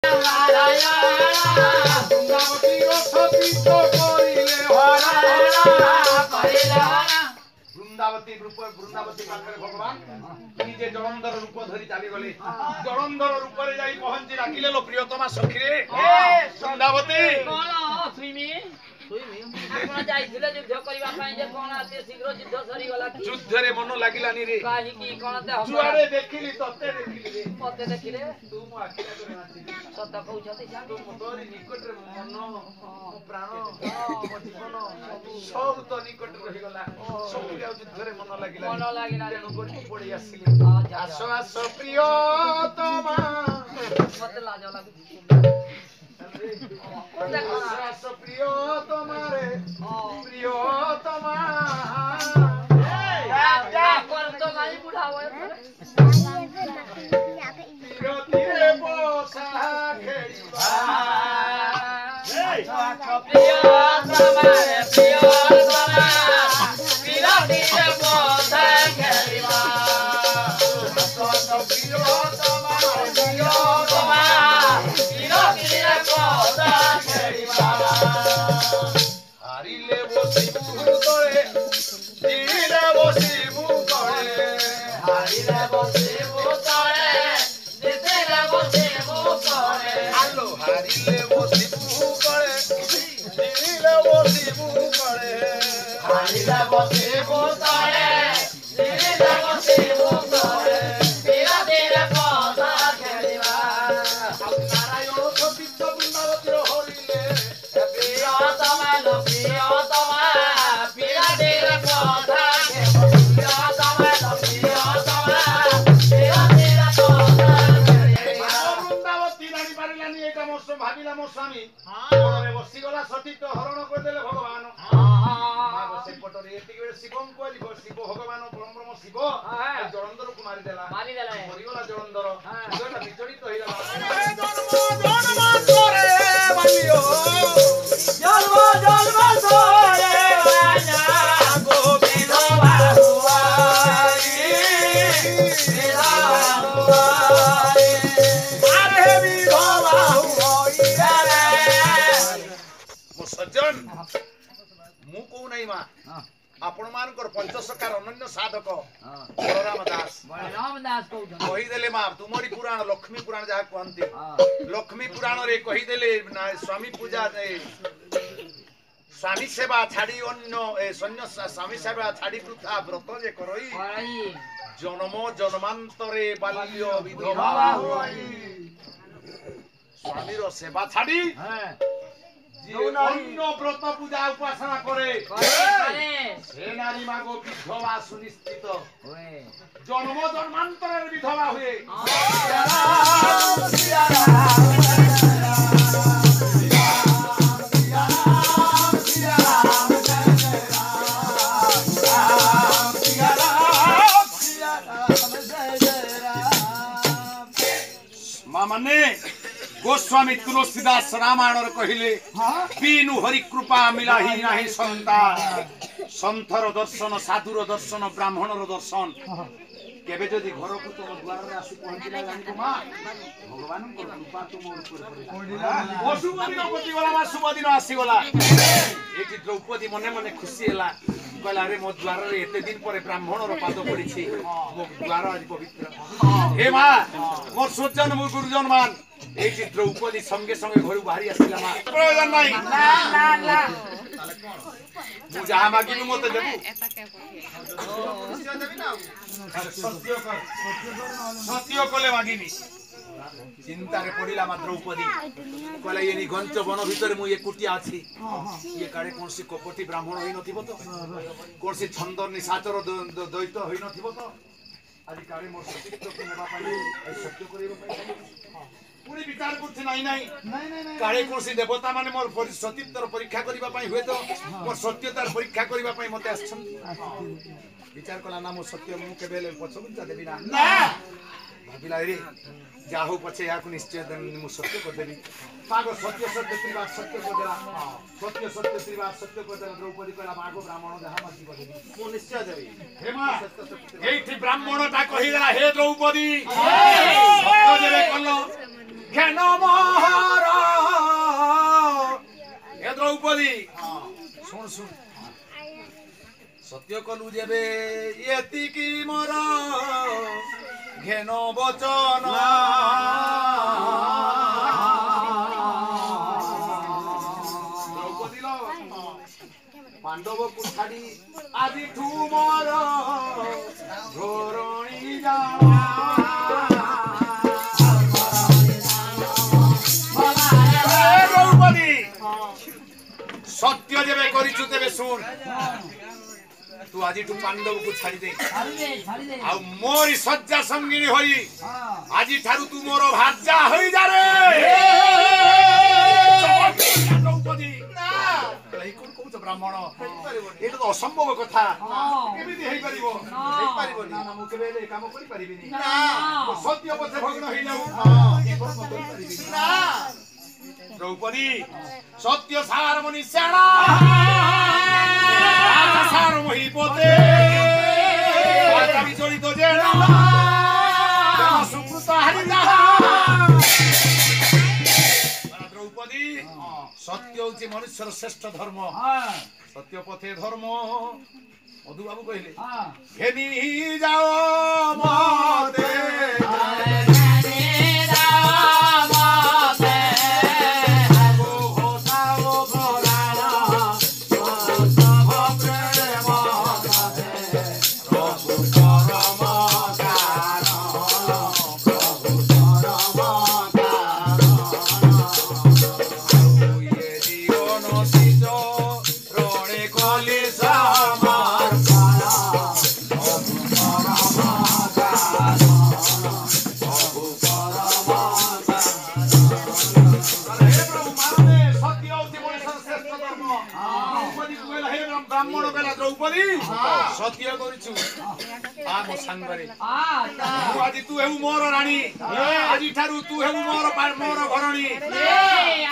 वृंदावती रूप वृंदावती पाखरे भगवान निजे जलंधर रूप धरी चली गले जलंधर रूप रे जाई पहुंची राखिले लो प्रियतमा सखी रे वृंदावती कोन सुइमी आपण जाइथिले युद्ध करिवा पई जे कोन आते शीघ्र युद्ध सरी गला की युद्ध रे मन लागिलानी रे काहे की कोन ते हम जुआरे देखिली तते देखिली रे मते देखिले तू मो आखि करे नाची सत कहउछती जा तू मोटरी निकट रे मन प्राण मो जीवन सब तो निकट रहि गला सब युद्ध रे मन लागिला तेनु गोटी पड़ी आसीली आसो आसो प्रियतमा मते लाज लागु आसो प्रियतमा रे प्रियतमा जा कोन तो गाई बुढ़ावे प्रियतिरे बसा खेलिबा प्रियतमा रे प्रियतमा प्रियतिरे बसा खेलिबा प्रियतमा प्रियतमा प्रियतिरे बसा खेलिबा हारिले बसिबु तळे दिले बसिबु तळे हारिले बसिबु तळे दिले बसिबु तळे आलो हारिले बसिबु तळे दिले बसिबु तळे हारिले बसिबु तळे दिले बसिबु तळे प्रियतिरे बसा खेलिबा नारायण सतीर्थ बृंदावतीर हरिले प्रियतमा लो प्रियतमा प्रियतिरे बसा प्रियतमा लो प्रियतमा प्रियतिरे बसा वृंदावती नानी पारिलानी एटा मोर भाबिला मोर स्वामी मନରେ ବସିଗଲା ସତୀର୍ଥ ହରଣ କରିଦେଲେ ଭଗବାନ ମାଗ ସେପଟରେ ଏତିକି ବେଳେ ଶିବଙ୍କୁ କହିଲି ଶିବ ଭଗବାନ ବ୍ରହ୍ମ ଶିବ ଜଳନ୍ଧରକୁ ମାରିଦେଲା ମରିଗଲା ଜଳନ୍ଧର ହୃଦୟଟା ବିଚଳିତ ହେଇଗଲା ଜନ୍ମ ଜନ୍ମ ଧରେ ବାନା ଗୋବିନ୍ଦ ବାହୁଆଇ ବିଧା ବାହୁଆଇ ଆରେ ବିଧା ବାହୁଆଇ ମୋ ସଜ୍ଜନ ମୁଁ କହୁ ନାହିଁ ମା ଆପଣ ମାନଙ୍କର ପଞ୍ଚସଖାର ଅନନ୍ୟ ସାଧକ ବଳରାମ ଦାସ ବଳରାମ ଦାସ କହୁଛନ୍ତି କହିଦେଲେ ମା ତୁମରି ପୁରାଣ ଲକ୍ଷ୍ମୀ ପୁରାଣ ଯାହା କୁହନ୍ତି ଲକ୍ଷ୍ମୀ ପୁରାଣରେ କହିଦେଲେ ସ୍ୱାମୀ ପୂଜା ସ୍ୱାମୀ ସେବା ଛାଡି ଅନ୍ୟ ସ୍ୱାମୀ ସେବା ଛାଡି ବୃଥା ବ୍ରତ ଯେ କରଇ ଜନ୍ମ ଜନ୍ମାନ୍ତରେ ବାଲ୍ୟ ବିଧବା ସ୍ୱାମୀର ସେବା ଛାଡି অন্য ব্রত পূজা উপাসনা করে সে নারী মাগ বিধবা সুনিশ্চিত জন্ম জন্মান্তরের বিধবা হয়ে মানে गोस्वामी तुलसीदास रामायण कहले बीनु हरि कृपा मिलाही नाही संतान संथर दर्शन साधुर दर्शन ब्राह्मणर दर्शन केबे जदि घर को तुम द्वार रे आसी पहुंचिला जानिको मा भगवान को कृपा तुम ऊपर पड़िला शुभ दिन पति वाला मा शुभ दिन आसी गला एटी द्रौपदी मने मने खुशी हैला कहला रे मो द्वार रे एते दिन परे ब्राह्मणर पाद पड़िछि मो द्वार आज पवित्र हे मा मोर सज्जन मोर गुरुजन मान এই যে দ্রৌপদী সঙ্গে সঙ্গে ঘরে বাহারি আসিলা মা প্রয়োজন নাই না না না মু যাহা মাগিবি মতে দেবু সত্য কলে মাগিবি চিন্তারে পড়িলা মা দ্রৌপদী কলে এনি ঘঞ্চ বন ভিতরে মু একুটিয়া আছি ইয়ে কাড়ে কোনসি কপটি ব্রাহ্মণ হই নথিব তো কোনসি ছন্দর নিশাচর দ্বৈত হই নথিব তো আদি কাড়ে মোর সতীত্বকে নেবা পাই এই সত্য করিব পাই पूरी विचार करछि नाही नाही काळे कोसी देवता माने मोर सतीत्वर परीक्षा करिबा पई हुए तो मोर सत्यतार परीक्षा करिबा पई मते आछन विचार कला ना मो सत्य मु केबेले पछबुचा देबी ना ना भाबिला रे जा हो पछे याकु निश्चय मु सत्य कर देबी पागो सत्य सत्य त्रिवार सत्य कर देला सत्य सत्य त्रिवार सत्य कर देला द्रौपदी कहला मागो ब्राह्मण जहा मासी कर देबी मु निश्चय देबी हे मा एठी ब्राह्मणटा कहि देला हे द्रौपदी सत्य देबे कलो ঘেন মহর এ দ্রৌপদী শুন শুন সত্য কলু যেবে এতিকি মর ঘেন বচন দ্রৌপদী পাণ্ডবকু ছাড়ি আজি ঠুমর ঘোরণী যাওয়া দ্রৌপদী সত্য যেবে করিছু তেবে শুন তু আজিঠু পাণ্ডবকু ছাড়ি দে আর মোরি শয্যা সঙ্গিনী হই আজি ঠারু তু মোর ভাজ্যা হই যা রে দ্রৌপদী না এই কোন কৌছ ব্রাহ্মণ এটা তো অসম্ভব কথা কেমিতি হেই পারিব হেই পারিবনি না মু কেবে এই কাম করি পারিবিনি না সত্য পথে ভগ্ন হই যাও এই কর্ম করি পারিবিনি না দ্রৌপদী সত্য সারমণি সেনা সারমহি পতে বিচলিত যে সুব্রত হারি দ্রৌপদী সত্য হচ্ছে মনুষ্যর শ্রেষ্ঠ ধর্ম সত্য পথে ধর্ম মধুবাবু কহিলে ঘেনি যাও মতে দ্রৌপদী সত্য করিছু আ মো সাঙ্গরে মু আজি তু হেউ মোর রানী আজি ঠারু তু হেউ মোর মোর ঘরণী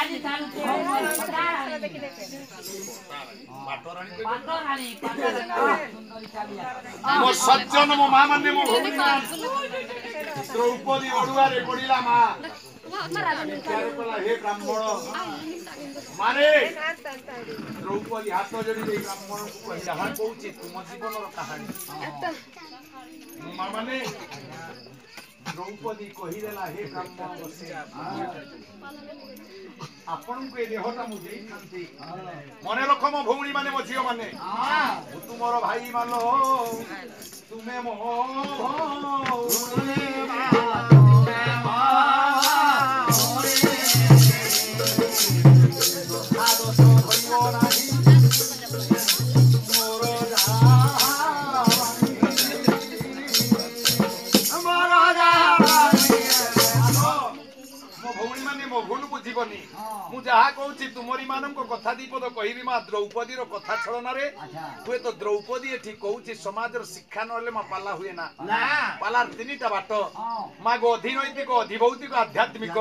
আজি ঠারু তু হেউ মোর পাটরানী পাটরানী সুন্দরী চালিয়া মো সজ্জন মো মা মানে মো ভূমি দ্রৌপদী ওড়ুয়ারে পড়িলা মা হে ব্রাহ্মণ মানে দ্রৌপদী হাত যোড়ি দেই ব্রাহ্মণକୁ କହିଲା ହଁ କହୁଛି ତୁମ ଜୀବନର କାହାଣୀ ମାନେ ଦ୍ରୌପଦୀ କହିଦେଲା ହେ ବ୍ରାହ୍ମଣ ବସେ ଆପଣଙ୍କୁ ଏ ଦେହଟା ମୁଁ ଦେଇଥାନ୍ତି ମନେ ରଖ ମୋ ଭଉଣୀ ମାନେ ମୋ ଝିଅ ମାନେ ତୁମର ଭାଇ ମାନ ତୁମେ ମୋ ଭଉଣୀ बुझीबनी मु जहा कहूची तुमरी मानक कथा दीपद कहबी मा द्रौपदीर कथा छलनारे हुए तो द्रौपदी एठी कहूची समाजर शिक्षा नले मा पाला हुए ना पालार तीनटा बाट मा गो अधिनैतिक अधिभौतिक आध्यात्मिक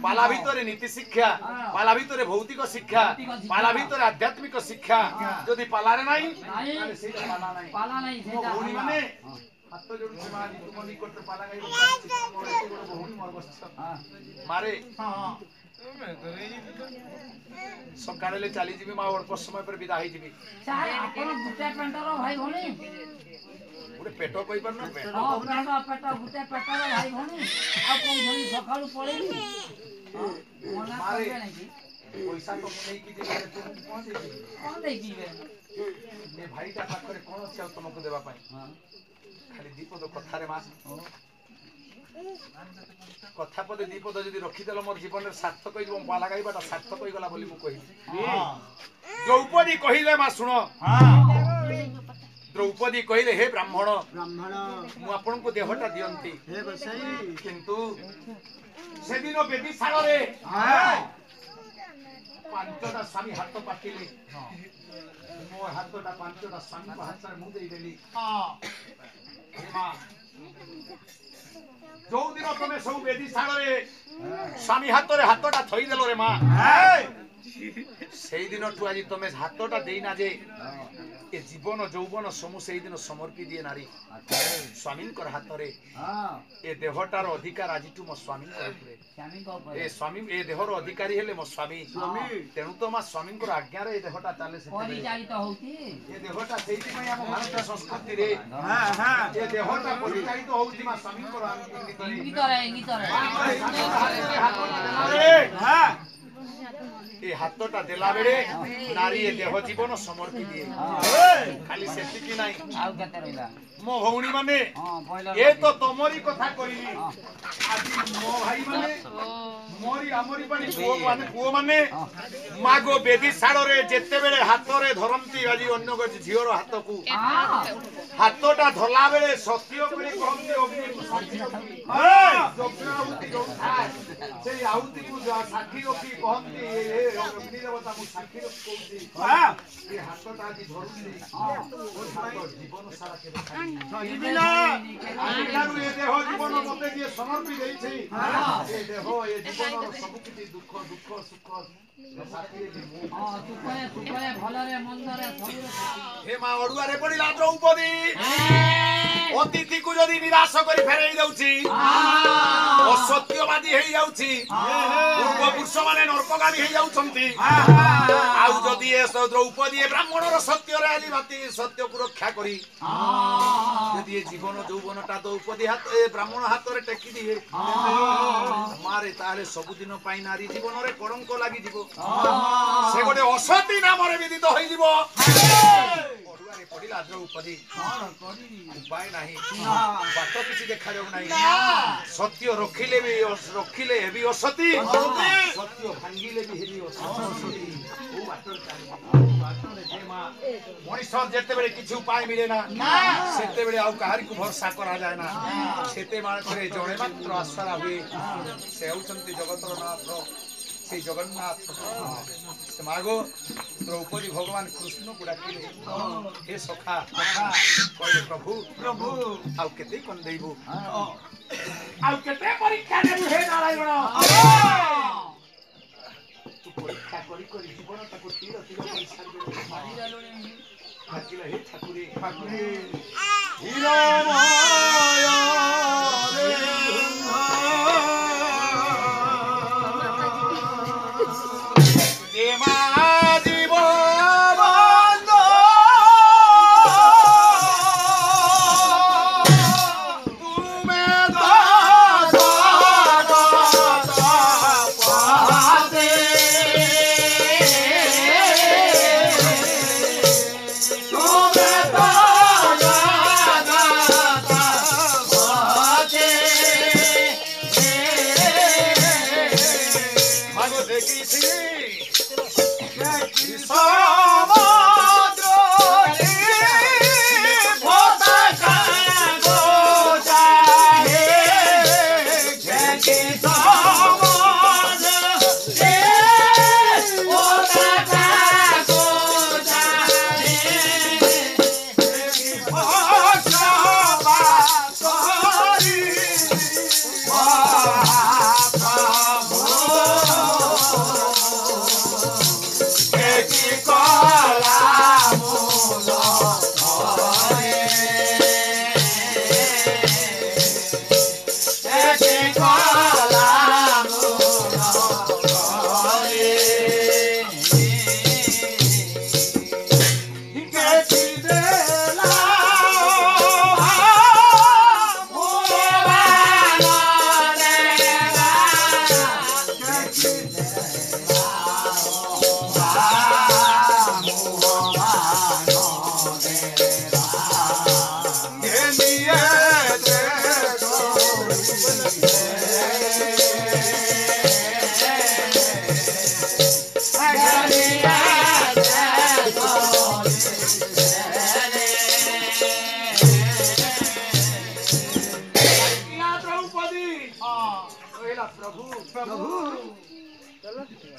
पाला भितरे नीति शिक्षा पाला भितरे भौतिक शिक्षा पाला भितरे आध्यात्मिक शिक्षा जदि पालारे नाही ताले सेटा पाला नाही सेटा भौणी माने हाथ जोडुची मा तुम निकट पाला गाई मोर एते बड़ भौणी मोर बस मारे सकाळे चली जीवी मा अल्प समय पर विदा होई जीवी सर आपण गुटे पेंटर भाई भणी गुटे पेट कहि पर न पेट पेट गुटे पेटर भाई भणी आ कोन धनी सकाळू पळेली मना करबे नाही पैसा तो नहीं की दे तुम कोन दे की ने भाईटा पाखरे कोन छ तुमको देबा पाई खाली दीपद कथारे मास कथा पदे दीपद जदि रखी देल मोर जीवन सार्थक होई पाला लगाइबाटा सार्थक होई गला बोली मु कहि द्रौपदी कहिले मा सुनो द्रौपदी कहिले हे ब्राह्मण मु आपन को देहटा दियंती हे बसाई किंतु से दिन बेबी सागर रे पांचटा स्वामी हाथ पाकिले मोर हाथटा पांचटा स्वामी को हाथ रे मु देई देली हे मां जो दिन तुम सब बेदी सागरे स्वामी हाथ रे हाथटा थई देलो रे मां सेई दिन ठु आज तुम हाथटा देई ना जे ए जीवन यौवन समूह से दिन समर्पी दिए नारी स्वामी हाथ रे ए देहटार अधिकार आज मो स्वामी ए स्वामी ए देहर अधिकारी हेले मो स्वामी तेणु तो मा स्वामी आज्ञा रे देहटा चले ए देहटा सेइति हम भारत संस्कृति रे ए देहटा परिचालित होउति मा स्वामी इंगित रे ए हाथटा देला बेले नारी ए देह जीवन समर्पी दिए खाली सेति कि नाही मो भौणी माने ए तो तमरी कथा कहिली आज मो भाई माने मोरी आमरी पानी पुओ माने मागो बेदी साड़ रे जेते बेले हाथ रे धरंती आज अन्य को झियोर हाथ को हाथटा धला बेले सत्य करी कहंती अग्नि से आहुति को साखी रखी कहंती अग्नि देवता को साखी रखी कहंती ए हाथटा आज धरुनी ओ हाथ जीवन सारा के सजीबिना आजिकारू ए देह जीवन मते जे समर्पी देई छै ए देह ए जीवन सब किछि दुख दुख सुख साथी रे मु सुखरे भले रे मंद रे सब हे मा अडुआ रे पडिला द्रौपदी अतिथि को जदी निराश करी फेरई दउछि असत्यवादी हेई जाउछि पूर्व पुरुष माने नरकगामी हेई जाउछंती आउ जदी ए द्रौपदी ब्राह्मण रो सत्य रे आली बाती सत्य को रक्षा करी यदि जीवन यौवनटा द्रौपदी हाथ ए ब्राह्मण हाथ रे टेकी दिए मारे ताले सब दिन पाई नारी जीवन रे कलंक लागि जीवो से गोटे असती नाम रे विदित होई जीवो अडुआ रे पडिला द्रौपदी उपाय नाही बात किछि देखा जाउ नाही सत्य रखिले हेबी असती सत्य भांगिले भी हेबी असती ओ बाटर बाटर जे मा मनीष जेते बेले किछु उपाय मिले ना सेते बेले आउ कहारी को भरोसा करा जाय ना सेते माने जणे मात्र आसरा हुए से औचंती जगतर नाथ से जगन्नाथ से मागो द्रौपदी भगवान कृष्ण को डाकिले हे सखा कहले प्रभु प्रभु आउ केते कोन देबो आउ केते परीक्षा देबो हे नारायण तू परीक्षा करी जीवन ताको तीर परीक्षा दे मारी जालोने ठाकिला हे ठाकुरे ठाकुरे हीरा माया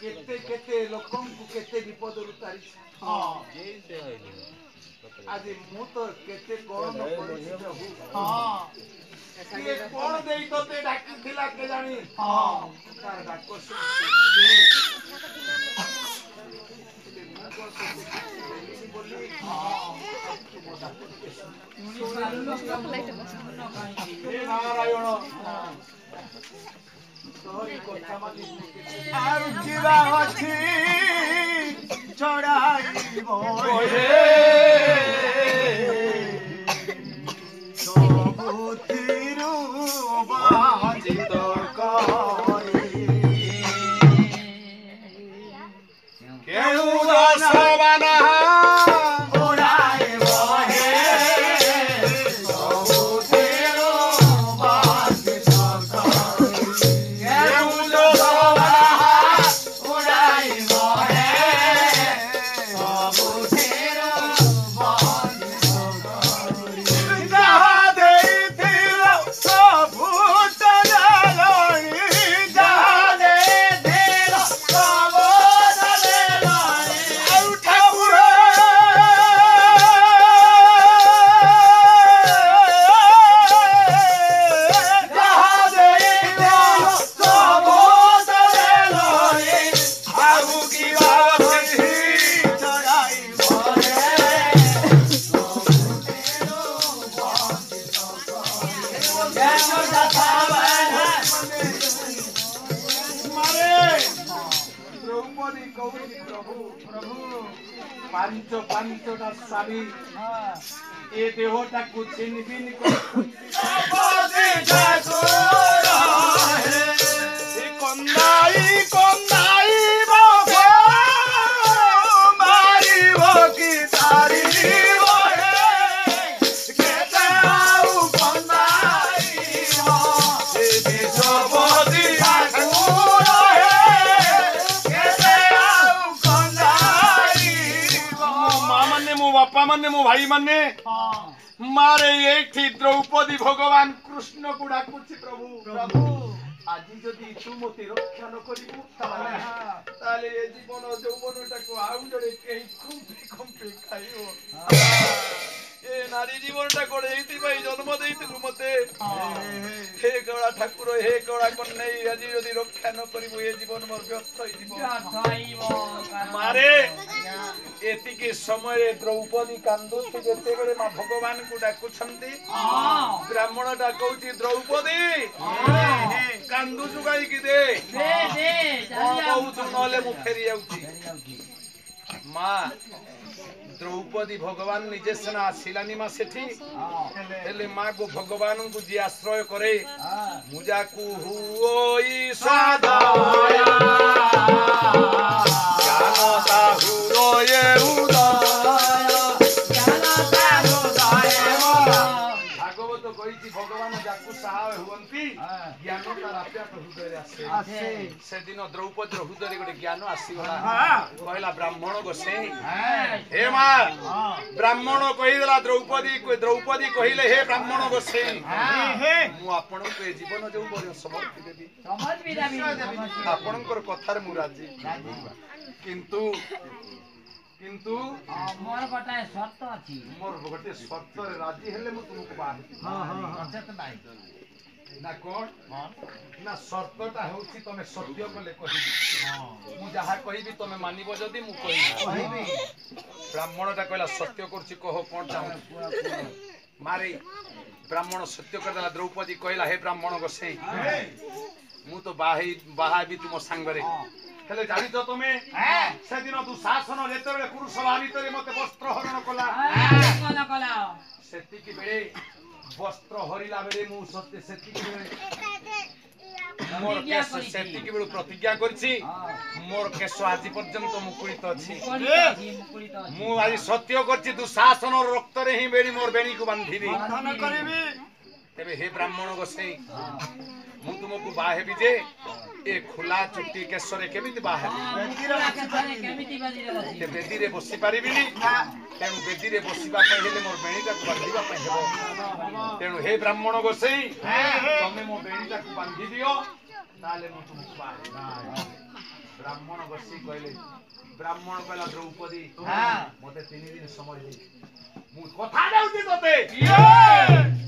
केते केते लोकन को केते विपद उतारी आज मु तो केते कोन करिछि प्रभु ये कोन देई तोते डाकी थिला के जानी तार डाको बोली हे नारायण तोरी कथा मानि आरु जीवा अछि चढ़ाइबो हे सबुतिरु बाजित करी केहु रसवाना उड़ाइबो हे सबुतिरु बाजित करी केहु रसवाना उड़ाइबो हे सबुतिरु बाजित करी जहाँ देथिलो सबु तनालनी जहाँ देथिलो सबु तनालनी आउ ठाकुर जहाँ देथिलो सबु तनालनी आउ की बाबी चढ़ाइबो रे द्रौपदी कौरी प्रभु ପାଞ୍ଚଟା ସ୍ୱାମୀ ଏ ଦେହଟାକୁ ଛିନବିନ କନ୍ଦାଇ କନ୍ଦାଇ ମାରିବ କି ତାରିବ କେତେ ଆଉ କନ୍ଦାଇବ ଏ ବିଷବତୀ ଠାକୁର କେତେ ଆଉ କନ୍ଦାଇବ ମା ମାନେ ମୋ ବାପା ମାନେ ମୋ ଭାଇ ମାନେ ମାରେ ଏଇଠି ଦ୍ରୌପଦୀ ଭଗବାନ କୃଷ୍ଣକୁ ଡାକୁଛି ପ୍ରଭୁ ପ୍ରଭୁ ଆଜି ଯଦି ତୁ ମୋତେ ରକ୍ଷା ନ କରିବୁ ତାହେଲେ ଏ ଜୀବନ ଯୌବନଟାକୁ ଆଉ ଜଣେ କେହି ଖମ୍ପି ଖାଇବ ଏ ନାରୀ ଜୀବନଟା କଣ ଏଇଥିପାଇଁ ଜନ୍ମ ଦେଇଥିଲୁ ମତେ ହେ କଳା ଠାକୁର ହେ କଳା କନ୍ୟାଇ ଆଜି ଯଦି ରକ୍ଷା ନ କରିବୁ ଏ ଜୀବନ ମୋର ବ୍ୟର୍ଥ ହେଇଯିବ ମାରେ ଏତିକି ସମୟରେ ଦ୍ରୌପଦୀ କାନ୍ଦୁଛି ଯେତେବେଳେ ମା ଭଗବାନଙ୍କୁ ଡାକୁଛନ୍ତି ବ୍ରାହ୍ମଣଟା କହୁଛି ଦ୍ରୌପଦୀ କାନ୍ଦୁଛୁ କାହିଁକି ଦେ କଣ କହୁଛୁ ନହେଲେ ମୁଁ ଫେରି ଯାଉଛି ମା ଦ୍ରୌପଦୀ ଭଗବାନ ନିଜେ ସିନା ଆସିଲାନି ମା ସେଠି ହେଲେ ମାକୁ ଭଗବାନଙ୍କୁ ଯିଏ ଆଶ୍ରୟ କରେ ମୁଜାକୁ ହୁଇ ସଦାୟା ଜ୍ଞାନ ସାହୁର ଏ ଭାଗବତ କହିଛି ଭଗବାନ ଯାକୁ ସାହା ହୁଅନ୍ତି ଜ୍ଞାନ ତାର ଆପେ ଆପେ ହୃଦୟରେ ଆସେ ସେଦିନ ଦ୍ରୌପଦୀର ହୃଦୟରେ ଗୋଟେ ଜ୍ଞାନ ଆସିଗଲା କହିଲା ବ୍ରାହ୍ମଣ ଗୋସେଇଁ ହେ ମା ବ୍ରାହ୍ମଣ କହିଦେଲା ଦ୍ରୌପଦୀ କହିଲେ ହେ ବ୍ରାହ୍ମଣ ଗୋସେଇଁ ମୁଁ ଆପଣଙ୍କୁ ଏ ଜୀବନ ଯୋଉ ସମର୍ପି ଦେବି ଆପଣଙ୍କର କଥାରେ ମୁଁ ରାଜି କିନ୍ତୁ କିନ୍ତୁ ମୋର ଗୋଟେ ସର୍ତ୍ତ ଅଛି ମୋର ଗୋଟେ ସର୍ତ୍ତରେ ରାଜି ହେଲେ ମୁଁ ତୁମକୁ ବାହା ନା କଣ ନା ସର୍ତ୍ତଟା ହେଉଛି ତମେ ସତ୍ୟ କଲେ କହିବି ମୁଁ ଯାହା କହିବି ତମେ ମାନିବ ଯଦି ମୁଁ କହିବି ବ୍ରାହ୍ମଣଟା କହିଲା ସତ୍ୟ କରୁଛି କହ କଣ ଚାହୁଁଛୁ ମାରେ ବ୍ରାହ୍ମଣ ସତ୍ୟ କରିଦେଲା ଦ୍ରୌପଦୀ କହିଲା ହେ ବ୍ରାହ୍ମଣ ଗୋସେଇଁ ମୁଁ ତ ବାହା ହେବି ତୁମ ସାଙ୍ଗରେ ହେଲେ ଜାଣିଛ ତମେ ସେଦିନ ଦୁଃଶାସନ ଯେତେବେଳେ କୁରୁସଭା ଭିତରେ ମତେ ବସ୍ତ୍ର ହରଣ କଲା ସେତିକି ବେଳେ ବସ୍ତ୍ର ହରିଲା ବେଳେ ମୁଁ ସେତିକି ବେଳେ ପ୍ରତିଜ୍ଞା କରିଛି ମୋର କେଶ ଆଜି ପର୍ଯ୍ୟନ୍ତ ମୁକୁଳିତ ଅଛି ମୁଁ ଆଜି ସତ୍ୟ କରିଛି ଦୁଃଶାସନର ରକ୍ତରେ ହିଁ ବେଣୀ ମୋର ବେଣୀକୁ ବାନ୍ଧିବି ତେବେ ହେ ବ୍ରାହ୍ମଣ ଗୋସେଇଁ ମୁଁ ତୁମକୁ ବାହା ହେବି ଯେ ଏ ଖୋଲା ଚୁଟି କେଶରେ କେମିତି ବାହା ହେବି ବେଦୀରେ ବସି ପାରିବିନି ତେଣୁ ବେଦୀରେ ବସିବା ପାଇଁ ହେଲେ ମୋର ବେଣୀଟାକୁ ବାନ୍ଧିବା ପାଇଁ ହେବ ତେଣୁ ହେ ବ୍ରାହ୍ମଣ ଗୋସେଇଁ ତମେ ମୋ ବେଣୀଟାକୁ ବାନ୍ଧି ଦିଅ ତାହେଲେ ମୁଁ ତୁମକୁ ବାହା ହେବି ବ୍ରାହ୍ମଣ ଗୋସେଇଁ କହିଲେ ବ୍ରାହ୍ମଣ କହିଲା ଦ୍ରୌପଦୀ ମତେ 3 ଦିନ ସମୟ ଦେଇ ମୁଁ କଥା ଦେଉଛି ତତେ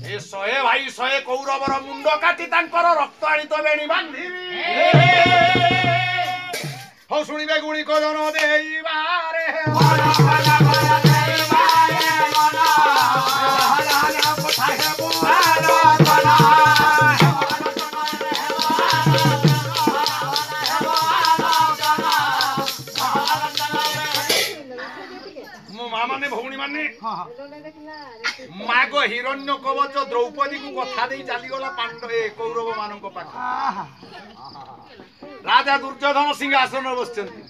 ଏ 100 ଭାଇ 100 କୌରବର ମୁଣ୍ଡ କାଟି ତାଙ୍କର ରକ୍ତ ଆଣି ତ ବେଣୀ ବାନ୍ଧିବି ହଉ ଶୁଣିବେ ଗୁଣି କଦନ ଦେଇବାରେ माने भौणी माने माग हिरण्य कवच द्रौपदी को कथा दे चली गला पांडव ए कौरव मानक पाख राजा दुर्योधन सिंहासन बसचंती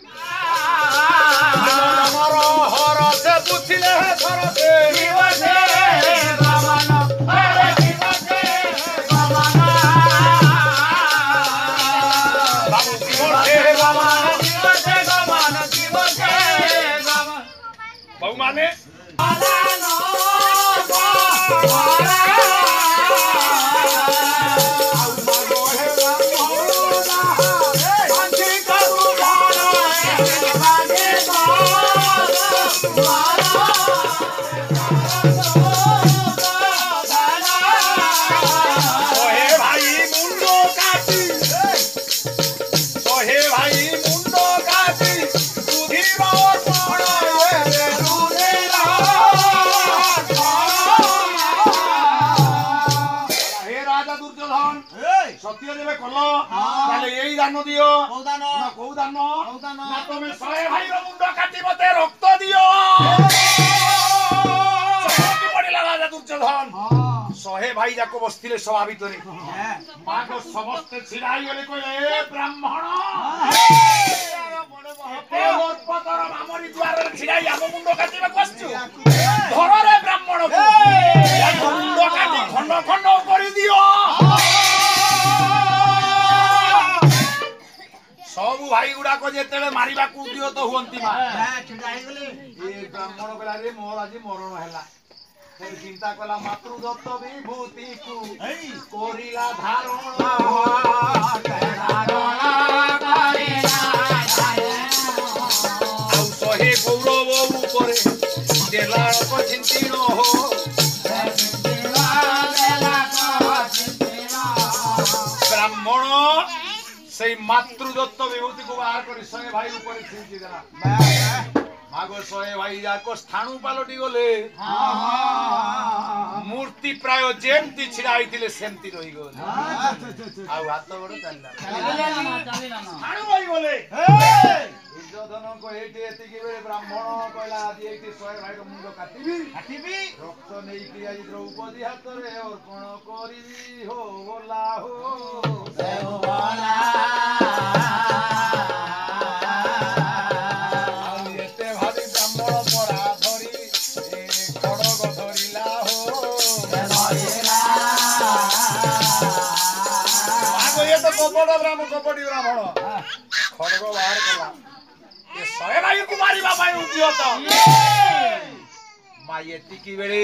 हर से पुछिले थर से दिवसे गमन अरे दिवसे गमन बाबू दिवसे गमन दिवसे गमन बहु माने सत्य देवे कलो ताले एई दान दियो को दान ना तुमे 100 भाई रो मुंड काटी मते रक्त दियो की पडिला राजा दुर्योधन 100 भाई जाको बसतिले सभा भितरे मां को समस्त छिड़ाई गले कहले ए ब्राह्मण ए पतर मामरी द्वार छिड़ाई हम मुंड काटीबा कष्टु धर रे ब्राह्मण को या मुंड काटी खंड खंड करि दियो सब भाई गुडा को जेतेले मारिबा कुदियो तो हुंती मा छिड़ाई गले ए ब्राह्मण बेला रे मोर आज मरण हैला फिर चिंता कला मातृदत्त विभूति को कोरिला धारण सहे गौरव ऊपरे देला को चिंतिन हो ब्राह्मण से मातृदत्त विभूति को बाहर कर 100 भाई ऊपर छिंची देला मागो 100 भाई जाको स्थानु पालटी गले मूर्ति प्राय जेमती छिड़ाइतिले सेमती रही गले आ हाथ बड़ चलला स्थानु भाई गले दुर्योधन को एटी एति के बेले ब्राह्मण कहला आदि एटी 100 भाई रो मुंड काटिबी रक्त नेई कि आज द्रौपदी हाथ रे अर्पण करी हो बोला हो देववाला कपटी ब्राह्मण खड़ग बाहर कला ए 100 भाई को मारिबा पाई उद्यत माई एतिकी बेले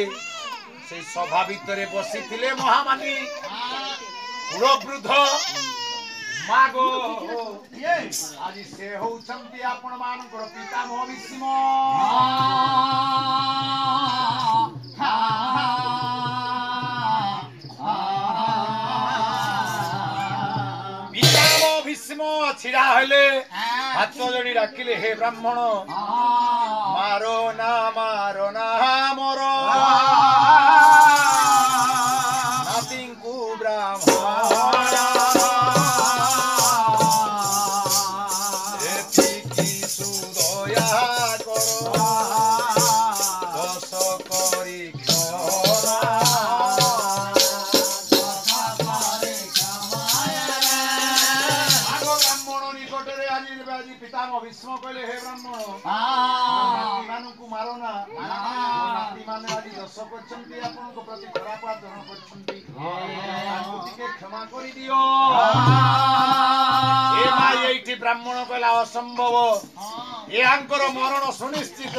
से सभा भितरे बसिथिले महामानी पुरवृद्ध मागो आज से होउछंती आपण मानकर पितामह भीष्म छिड़ा हेले हाथ जोड़ी डाकिले हे ब्राह्मण मारो ना मोर नातिंकु ब्राह्मण एतिकी सुदया करो दस करी पितामह भीष्म कहले हे ब्राह्मण नाती मानकु मारो ना नाती माने आज दश करछंती आपनको प्रति खराब आचरण करछंती आपको टिके क्षमा करि दियो ए माई एठी ब्राह्मण कहला असंभव ए आंकर मरण सुनिश्चित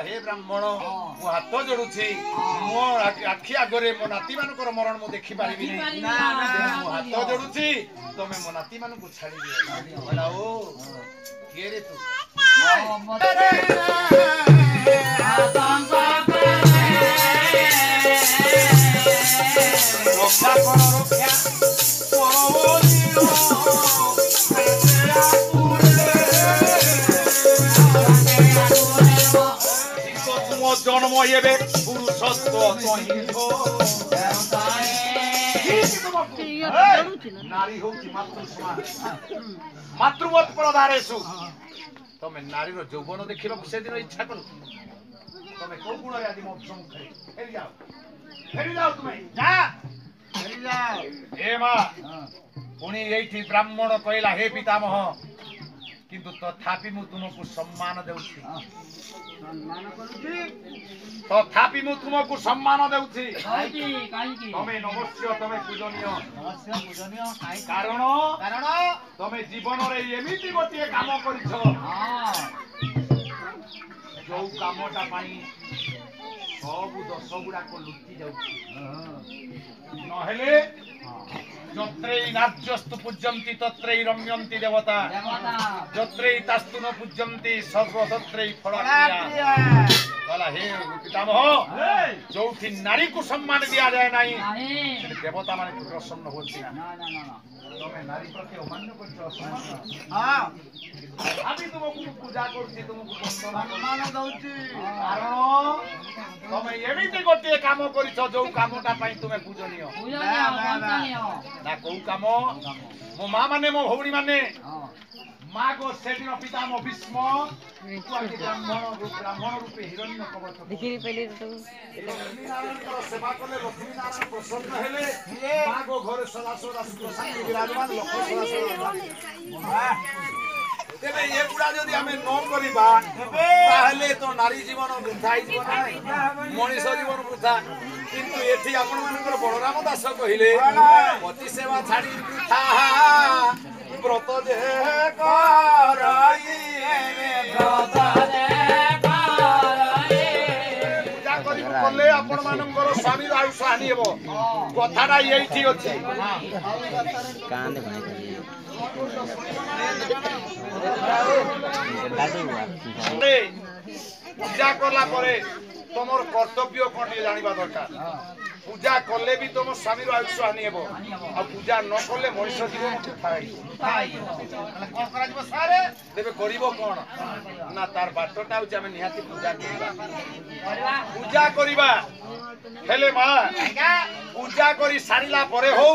हे ब्राह्मण मो हाथ जोडुछि मो आखि आगरे मो नाती मानकर मरण मो देखि पारिबि ना मो हाथ जोडुछि तमे मो नाती मानकु छाडी दियो बोला ओ के रे तू रक्षा करो रक्षा जन्म हेबे पुरुषत्व नारी होउची मातृ समान मातृवत प्रधारेषु तमे नारी रो यौवन देखिबा से दिन इच्छा करू ତମେ କୋଉ ଗୁଣରେ ଆଜି ମୋ ସମ୍ମୁଖରେ ଫେରି ଯାଅ ତୁମେ ଯା ଫେରି ଯାଅ ଏ ମା ପୁଣି ଏଇଠି ବ୍ରାହ୍ମଣ କହିଲା ହେ ପିତାମହ କିନ୍ତୁ ତଥାପି ମୁଁ ତୁମକୁ ସମ୍ମାନ ଦେଉଛି ତଥାପି ମୁଁ ତୁମକୁ ସମ୍ମାନ ଦେଉଛି ତମେ ନମସ୍ୟ ତମେ ପୂଜନୀୟ କାରଣ ତମେ ଜୀବନରେ ଏମିତି ଗୋଟିଏ କାମ କରିଛ ଯୋଉ କାମଟା ପାଇଁ ସବୁ ଦୋଷ ଗୁଡାକ ଲୁଚି ଯାଉଛି ନହେଲେ যত্রেই নার্যস্তু পূজ্যন্তি তত্রেই রম্যন্তি দেবতা যত্রেই তাস্তু ন পূজ্যন্তি সর্বতত্রেই ফলপ্রিয়া কলা হে পিতামহ যোউঠি নারীକୁ সম্মান দিয়া যায় নাই দেবতা মানে প্রসন্ন হচ্ছে না তুমি নারী প্রতি অমান্য করছো অসম্মান আমি তোমাকে পূজা করছি তোমাকে সম্মান দউছি কারণ তুমি এমিতি গোটিয়ে কাম করিছ ଯୋଉ কামটা ପାଇଁ তুমি পূজনীয় না কোউ কাম মো মা মানে মো ভৌণী মানে মা গো সেদিন পিতাম ভীষ্ম ব্রাহ্মণ রূপে হিরণ্য কবচ লক্ষ্মীনারায়ণଙ୍କର সেবা কলে লক্ষ্মীনারায়ণ প্রসন্ন হেলে মা গো ঘরে সদা সদা সুখশান্তি বিরাজমান লক্ষ্মী সদা সদা তেবে এগুলা যদি আমি ন করিবা তাহলে তো নারী জীবন বৃদ্ধা হইଯିବ না মଣିষ জীবন বৃদ্ধা কিন্তু এটি আপনার বলরাম দাস কহিলে পতি সেবা ছাড়ি বৃথা ব্রত যে পূজা কলে আপন মানଙ୍କର স্বামীর আয়ুষ হানি হব কথাটা এইটি ଅଛି পূজা কলা পরে তোমার কর্তব্য কোন টিকে জানিবা দরকার পূজা করলে বি তোমার স্বামীর আয়ুষ হানি হব আর পূজা ন করলে মনুষ্য জীবন তেবে করিব কোন না তার বাটটা হচ্ছে আমি নিহাতি পূজা করিবা হেলে মা পূজা করি সারিলা পরে হও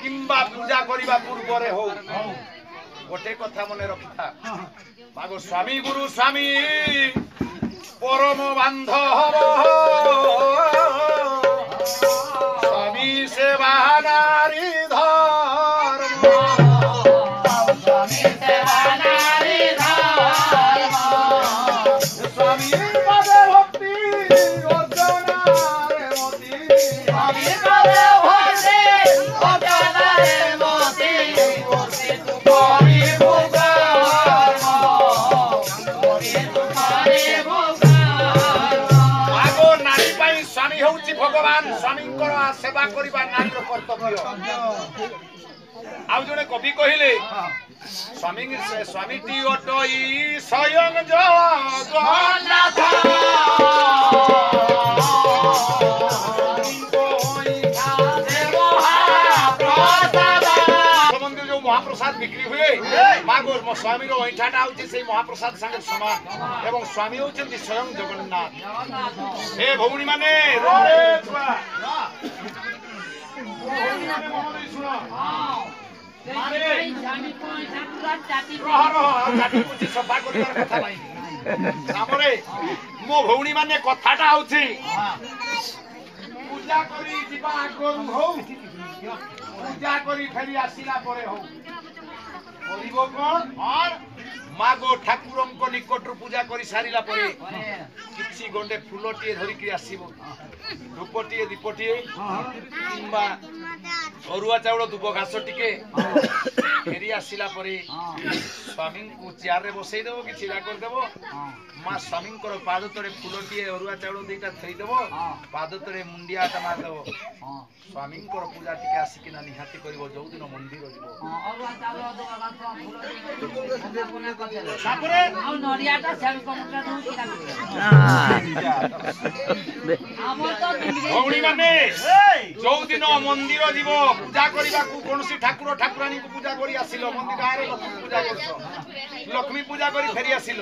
কিংবা পূজা করিবা পূর্বরে হও গোটে কথা মনে রখিথা মাগো স্বামী গুরু স্বামী পরম বান্ধব স্বামী সেবা নারী ধর্ম স্বামী পদে ভক্তি অর্জনারে মতি স্বামী পদে ভক্তি অর্জনারে মতি ভগবান স্বামীঙ্কর সেবা করিবা নারীর কর্তব্য আউ জনে কবি কহিলে স্বামীটি অটই স্বয়ং জগন্নাথ মহাপ্রসাদ বিক্রি হুয়ে মাগো স্বামীর অইঠাটা হচ্ছে সেই মহাপ্রসাদ সাথে সমান এবং স্বামী হচ্ছেন স্বয়ং জগন্নাথ হে ভৌণী মানে মো ভৌণী মানে কথাটা হচ্ছে পূজা করি যা আগ্রহ হও পূজা করি ফেরি আসিলা পরে হও করিব কোন আর মাগো ঠাকুরঙ্ক নিকটରୁ পূজা করি সারিলা পরে কিছু গন্ডে ফুলটিয়ে ধরিকি আসিব ধূপটিয়ে দীপটিয়ে কিংবা অরুয়া চাউল দুব ঘাস টিকে ফেরি আসিলা পরে স্বামীଙ୍କୁ চেয়ারে বসাই দেব কি ছিড়া করে দেব মা স্বামীଙ୍କର পাদ তଳେ ফুলটিয়ে অরুয়া চাউল দুইটা থই দেব পাদ তଳେ মুন্ডিয়াটা মার দেব স্বামীଙ୍କର ପୂଜା ଟିକେ ଆସିକିନା ନିହାତି କରିବ ଯୋଉଦିନ ମନ୍ଦିର ଯିବ ତାପରେ ଆଉ ନଡ଼ିଆଟା ସେଲ୍ କମଟା ଦଉଚି ଆମର ତ ଭଉଣୀ ମାନେ ଯୋଉଦିନ ମନ୍ଦିର ଯିବ ପୂଜା କରିବାକୁ କୌଣସି ଠାକୁର ଠାକୁରାଣୀଙ୍କୁ ପୂଜା କରି ଆସିଲ ମନ୍ଦିର ଗାଁରେ ଲକ୍ଷ୍ମୀ ପୂଜା କରୁଛ ଲକ୍ଷ୍ମୀ ପୂଜା କରି ଫେରି ଆସିଲ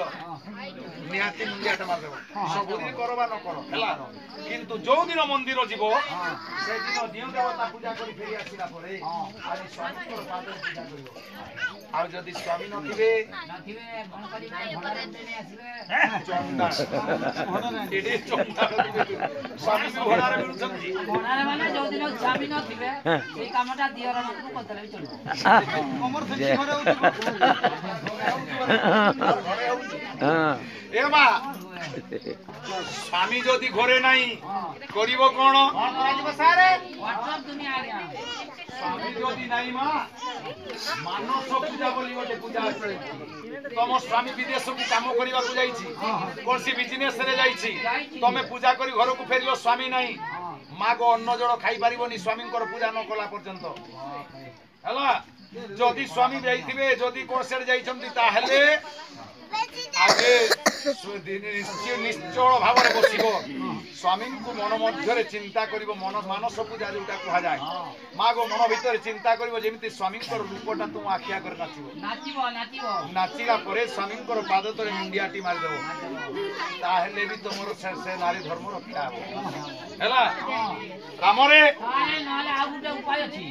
ନିହାତି ମୁଣ୍ଡିଆଟା ମାରିଦେବ ସବୁଦିନ କର ବା ନ କର ହେଲା କିନ୍ତୁ ଯୋଉ ଦିନ ମନ୍ଦିର ଯିବ ସେଦିନ ଦିଅ ଦେବତା ପୂଜା କରି ଫେରି ଆସିଲା ପରେ ଆଜି ସ୍ୱାମୀଙ୍କର ପାଦରେ ପୂଜା କରିବ ଆଉ ଯଦି ସ୍ୱାମୀ ନଥିବେ ଚଣ୍ଡାଳ ଏଠି ଚଣ୍ଡାଳ ସ୍ୱାମୀ ବି ଭଡ଼ାରେ ମିଳୁଛନ୍ତି ମାନେ ଯୋଉଦିନ ସ୍ୱାମୀ ନଥିବେ ସେଇ କାମଟା ଦିଅର ଲୋକକୁ କରିଦେଲେ ବି ଚଳିବ ଏ ମା ସ୍ୱାମୀ ଯଦି ଘରେ ନାହିଁ କରିବ କଣ ସ୍ୱାମୀ ଯଦି ନାହିଁ ମା ମାନସ ପୂଜା ବୋଲି ଗୋଟେ ପୂଜା ଅଛି ତମ ସ୍ୱାମୀ ବିଦେଶକୁ କାମ କରିବାକୁ ଯାଇଛି କୌଣସି ବିଜନେସ ରେ ଯାଇଛି ତମେ ପୂଜା କରି ଘରକୁ ଫେରିବ ସ୍ୱାମୀ ନାହିଁ ମାଗ ଅନ୍ନ ଜଳ ଖାଇପାରିବନି ସ୍ୱାମୀଙ୍କର ପୂଜା ନ କଲା ପର୍ଯ୍ୟନ୍ତ ହେଲା ଯଦି ସ୍ୱାମୀ ଯାଇଥିବେ ଯଦି କୌଣସି ଯାଇଛନ୍ତି ତାହେଲେ ଆଗେ ନିଶ୍ଚଳ ଭାବରେ ବସିବ ସ୍ୱାମୀଙ୍କୁ ମନ ମଧ୍ୟରେ ଚିନ୍ତା କରିବ ମାନସ ପୂଜା ଯୋଉଟା କୁହାଯାଏ ମାଗ ମନ ଭିତରେ ଚିନ୍ତା କରିବ ଯେମିତି ସ୍ୱାମୀଙ୍କର ରୂପଟା ତୁମ ଆଖି ଆଗରେ ନାଚିଲା ପରେ ସ୍ୱାମୀଙ୍କର ପାଦ ତଳେ ମୁଣ୍ଡିଆଟି ମାରିଦେବ ତାହେଲେ ବି ତମର ସେ ନାରୀ ଧର୍ମ ରକ୍ଷା ହବ ହେଲା କାମରେ ନହେଲେ ଆଉ ଗୋଟେ ଉପାୟ ଅଛି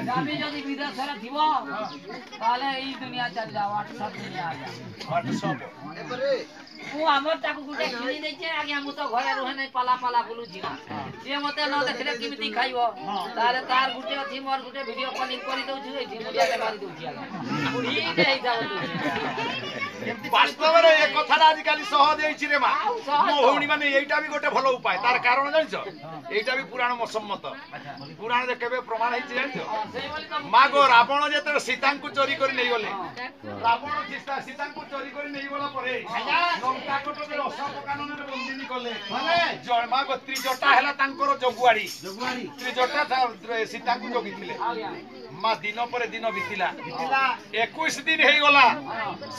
ସ୍ୱାମୀ ଯଦି ବିଦେଶରେ ଥିବ ତାହେଲେ ଏଇ ଦୁନିଆ ଚାଲିଲା ହ୍ୱାଟ୍ସଆପ୍ ଦୁନିଆ ମୁଁ ଆମର ତାକୁ ଗୋଟେ କିଣି ଦେଇଛେ ଆଜ୍ଞା ମୁଁ ତ ଘରେ ରୁହେ ନାହିଁ ପାଲା ପାଲା ବୁଲୁଛି ନା ସିଏ ମତେ ନ ଦେଖିଲେ କେମିତି ଖାଇବ ତାହେଲେ ତାର ଗୋଟେ ଅଛି ମୋର ଗୋଟେ ଭିଡିଓ କଲିଂ କରିଦଉଛି ଏଇଠି ମୁଣ୍ଡିଆଟେ ମାରି ଦଉଛି ବାସ୍ତବରେ ଏ କଥାଟା ଆଜିକାଲି ସହଜ ହେଇଛି ରେ ମା ମୋ ଭଉଣୀ ମାନେ ଏଇଟା ବି ଗୋଟେ ଭଲ ଉପାୟ ତାର କାରଣ ଜାଣିଛ ଏଇଟା ବି ପୁରାଣ ସମ୍ମତ ପୁରାଣରେ କେବେ ପ୍ରମାଣ ହେଇଛି ଜାଣିଛ ମାଗ ରାବଣ ଯେତେବେଳେ ସୀତାଙ୍କୁ ଚୋରି କରି ନେଇଗଲେ ରାବଣ ସୀତାଙ୍କୁ ଚୋରି କରି ନେଇଗଲା ପରେ ଲଙ୍କା କୋଟରେ ଅଶୋକ କାନନରେ ବନ୍ଦିନୀ କଲେ ମାଗ ତ୍ରିଜଟା ହେଲା ତାଙ୍କର ଜଗୁଆଡି ତ୍ରିଜଟା ସୀତାଙ୍କୁ ଜଗିଥିଲେ ମା ଦିନ ପରେ ଦିନ ବିତିଲା 21 ଦିନ ହେଇଗଲା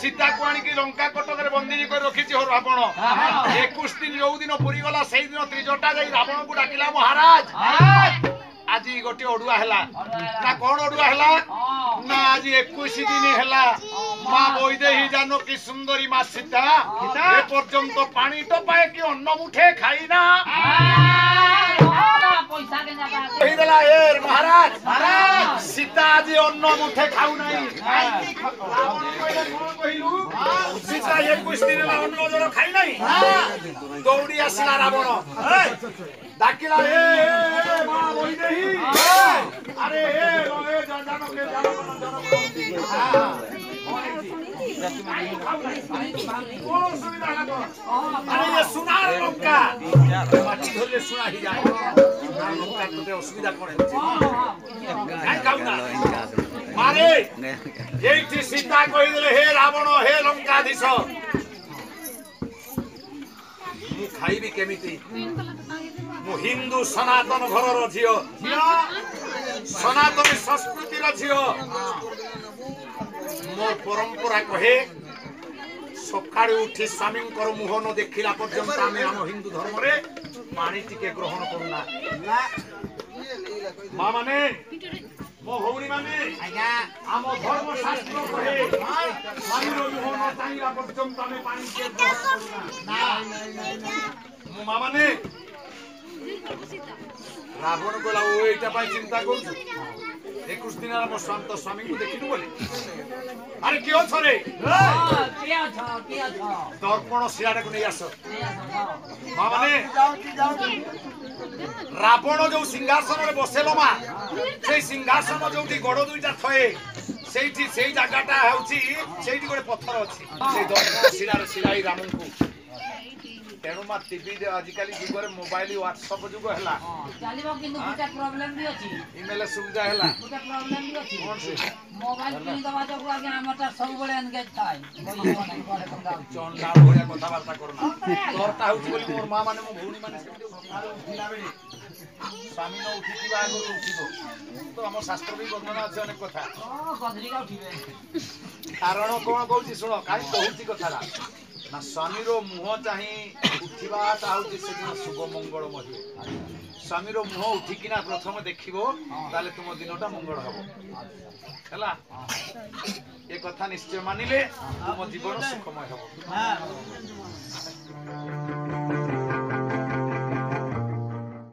ସୀତାକୁ ଆଣିକି ଲଙ୍କା କଟକରେ ବନ୍ଦିନୀ କରି ରଖିଛି ରାବଣ 21 ଦିନ ଯୋଉ ଦିନ ପୁରୀ ଗଲା ସେଇଦିନ ତ୍ରିଜଟା ଯାଇ ରାବଣକୁ ଡାକିଲା ମହାରାଜ ଆଜି ଗୋଟେ ଅଡୁଆ ହେଲା ନା କଣ ଅଡୁଆ ହେଲା ନା ଆଜି 21 ଦିନ ହେଲା ମା ବୈଦେହୀ ଜାନକୀ ସୁନ୍ଦରୀ ମା ସୀତା ଏ ପର୍ଯ୍ୟନ୍ତ ପାଣି ଟୋପାଏ କି ଅନ୍ନ ମୁଠେ ଖାଇନା କହିଦେଲା ଏ ମହାରାଜ ସୀତା ଆଜି ଅନ୍ନ ମୁଠେ ଖାଉ ନାହିଁ ସୀତା 21 ଦିନ ହେଲା ଅନ୍ନ ଜଳ ଖାଇ ନାହିଁ ଦୌଡ଼ି ଆସିଲା ରାବଣ ডাকিলা এ মা বৈদেহী আরে এ জানকে কোন সুবিধা না তো আরে এ সোনার লঙ্কা মাটি ধরলে সোনা হই যায় সোনার লঙ্কা তোতে অসুবিধা করে কাই খাও না মারে এইটি সীতা কই দিলে হে রাবণ হে লঙ্কাধীশ মু খাইবি কেমিতি मु हिंदू सनातन घर झील सनातन संस्कृतिर झील मोर परंपरा कहे सका उठी स्वामी मुह न देखला पर्यंत आम हिंदू धर्म रे पानी टिके ग्रहण करूना माँ माने मो भौणी माने आम धर्म शास्त्र कहे स्वामी मुह न चाहिला पर्यंत आम पानी टिके ग्रहण करूना मो माँ माने रावण गला ओ एटा पाई चिंता करू 21 दिन आम शांत स्वामी को देखिनु बोले अरे कियो छरे दर्पण सिराडा को नहीं आसो माने रावण जो सिंहासन रे बसेलो मा से सिंहासन जोटी गड़ दुईटा थए सेठी सेई जगाटा होउची सेठी गोटे पत्थर अछि से दर्पण सिरारे सिराई रामन को तेणु मा टीवी दे आजिकली जुग रे मोबाइल व्हाट्सएप जुग हला चलिबो किंतु गुटा प्रॉब्लम भी अछि ईमेल सुविधा हला गुटा प्रॉब्लम भी अछि कोन से मोबाइल किन दबा जो आगे हमटा सब बळे एंगेज थाई चंडा भोया कथा वार्ता करना तोरटा होची बोली मोर मां माने मो भौणी माने सेठी सकाळ उठिला बेले स्वामी न उठिबा आगो उठिबो तो हम शास्त्र भी वर्णना अछि अनेक कथा गधरी का उठिबे कारण कोन कहूची सुनो काई कहूची कथारा ନା ସ୍ୱାମୀର ମୁହଁ ଚାହିଁ ଉଠିବାଟା ହଉଛି ସେଦିନ ଶୁଭ ମଙ୍ଗଳମୟ ହୁଏ। ସ୍ୱାମୀର ମୁହଁ ଉଠିକିନା ପ୍ରଥମେ ଦେଖିବ ତାହେଲେ ତୁମ ଦିନଟା ମଙ୍ଗଳ ହବ ହେଲା। ଏ କଥା ନିଶ୍ଚୟ ମାନିଲେ ତୁମ ଜୀବନ ସୁଖମୟ ହବ।